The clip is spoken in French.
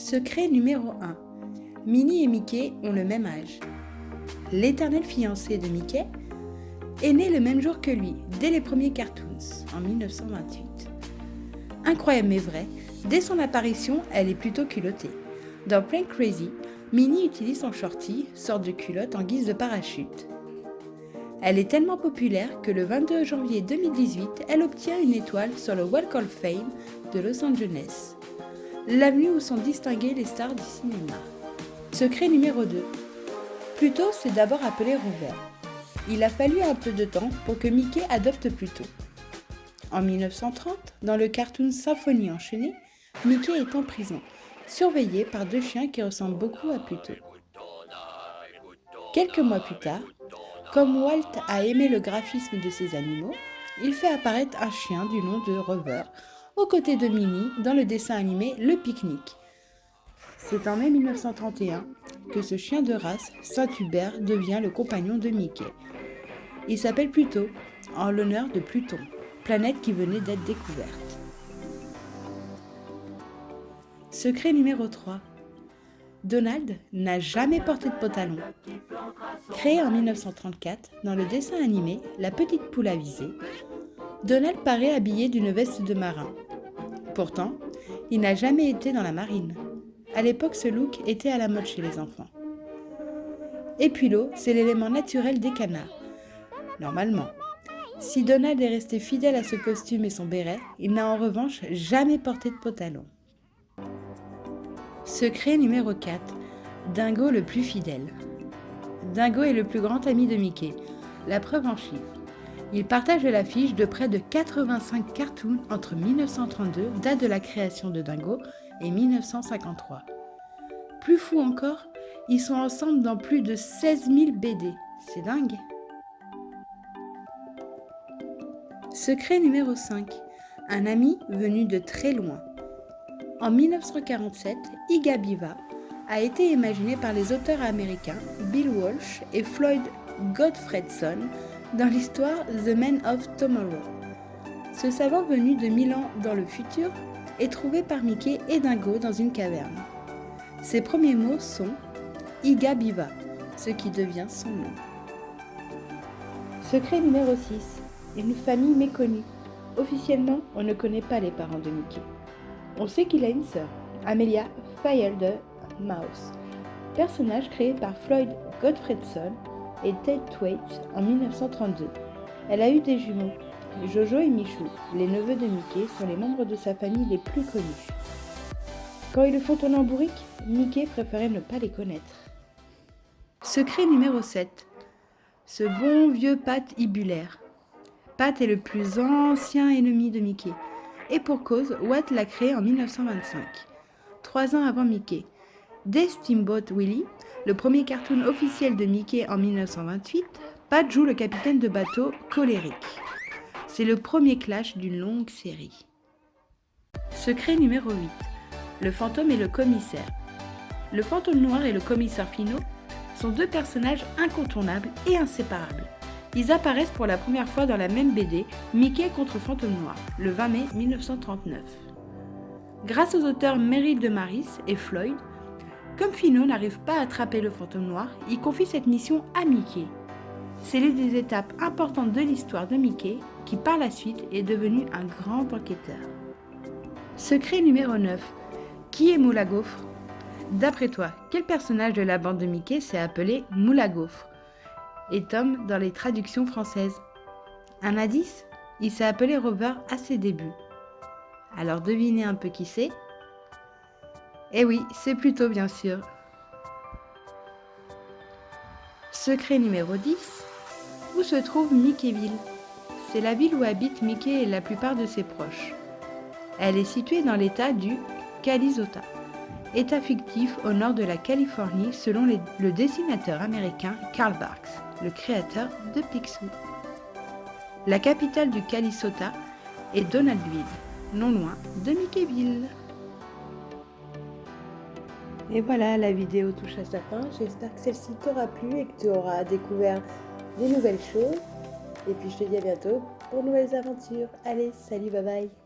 Secret numéro 1. Minnie et Mickey ont le même âge. L'éternel fiancé de Mickey est né le même jour que lui, dès les premiers cartoons, en 1928. Incroyable mais vrai, dès son apparition, elle est plutôt culottée. Dans Plain Crazy, Minnie utilise son shorty, sorte de culotte en guise de parachute. Elle est tellement populaire que le 22 janvier 2018, elle obtient une étoile sur le Walk of Fame de Los Angeles, l'avenue où sont distinguées les stars du cinéma. Secret numéro 2. Pluto s'est d'abord appelé Rover. Il a fallu un peu de temps pour que Mickey adopte Pluto. En 1930, dans le cartoon Symphonie enchaînée, Mickey est en prison, surveillé par deux chiens qui ressemblent beaucoup à Pluto. Quelques mois plus tard, comme Walt a aimé le graphisme de ces animaux, il fait apparaître un chien du nom de Rover, aux côtés de Minnie dans le dessin animé Le Pique-Nique. C'est en mai 1931 que ce chien de race, Saint-Hubert, devient le compagnon de Mickey. Il s'appelle Pluto, en l'honneur de Pluton, planète qui venait d'être découverte. Secret numéro 3. Donald n'a jamais porté de pantalon. Créé en 1934 dans le dessin animé La petite poule avisée, Donald paraît habillé d'une veste de marin. Pourtant, il n'a jamais été dans la marine. À l'époque, ce look était à la mode chez les enfants. Et puis l'eau, c'est l'élément naturel des canards. Normalement. Si Donald est resté fidèle à ce costume et son béret, il n'a en revanche jamais porté de pantalon. Secret numéro 4. Dingo le plus fidèle. Dingo est le plus grand ami de Mickey. La preuve en chiffres. Il partage l'affiche de près de 85 cartoons entre 1932, date de la création de Dingo, et 1953. Plus fou encore, ils sont ensemble dans plus de 16 000 BD. C'est dingue. Secret numéro 5. Un ami venu de très loin. En 1947, Iga Biva a été imaginé par les auteurs américains Bill Walsh et Floyd Gottfredson dans l'histoire The Man of Tomorrow. Ce savant venu de 1000 ans dans le futur est trouvé par Mickey et Dingo dans une caverne. Ses premiers mots sont Iga Biva, ce qui devient son nom. Secret numéro 6. Une famille méconnue. Officiellement, on ne connaît pas les parents de Mickey. On sait qu'il a une sœur, Amelia Fairchild Mouse, personnage créé par Floyd Gottfredson et Ted Thwaites en 1932. Elle a eu des jumeaux. Jojo et Michou, les neveux de Mickey, sont les membres de sa famille les plus connus. Quand ils le font tourner en bourrique, Mickey préférait ne pas les connaître. Secret numéro 7. Ce bon vieux Pat Hibulaire. Pat est le plus ancien ennemi de Mickey. Et pour cause, Walt l'a créé en 1925, 3 ans avant Mickey. Dès Steamboat Willie, le premier cartoon officiel de Mickey en 1928, Pat joue le capitaine de bateau colérique. C'est le premier clash d'une longue série. Secret numéro 8. Le fantôme et le commissaire. Le fantôme noir et le commissaire Finot sont deux personnages incontournables et inséparables. Ils apparaissent pour la première fois dans la même BD, Mickey contre Fantôme Noir, le 20 mai 1939. Grâce aux auteurs Meryl de Maris et Floyd, comme Finot n'arrive pas à attraper le Fantôme Noir, il confie cette mission à Mickey. C'est l'une des étapes importantes de l'histoire de Mickey, qui par la suite est devenu un grand enquêteur. Secret numéro 9. Qui est Moule à Gaufre ? D'après toi, quel personnage de la bande de Mickey s'est appelé Moule à Gaufre ? Et Tom dans les traductions françaises. Un indice ? Il s'est appelé Rover à ses débuts. Alors devinez un peu qui c'est ? Eh oui, c'est Pluto bien sûr. Secret numéro 10. Où se trouve Mickeyville ? C'est la ville où habitent Mickey et la plupart de ses proches. Elle est située dans l'état du Calisota, état fictif au nord de la Californie selon le dessinateur américain Carl Barks, le créateur de Picsou. La capitale du Calisota est Donaldville, non loin de Mickeyville. Et voilà, la vidéo touche à sa fin. J'espère que celle-ci t'aura plu et que tu auras découvert des nouvelles choses. Et puis je te dis à bientôt pour de nouvelles aventures. Allez, salut, bye bye.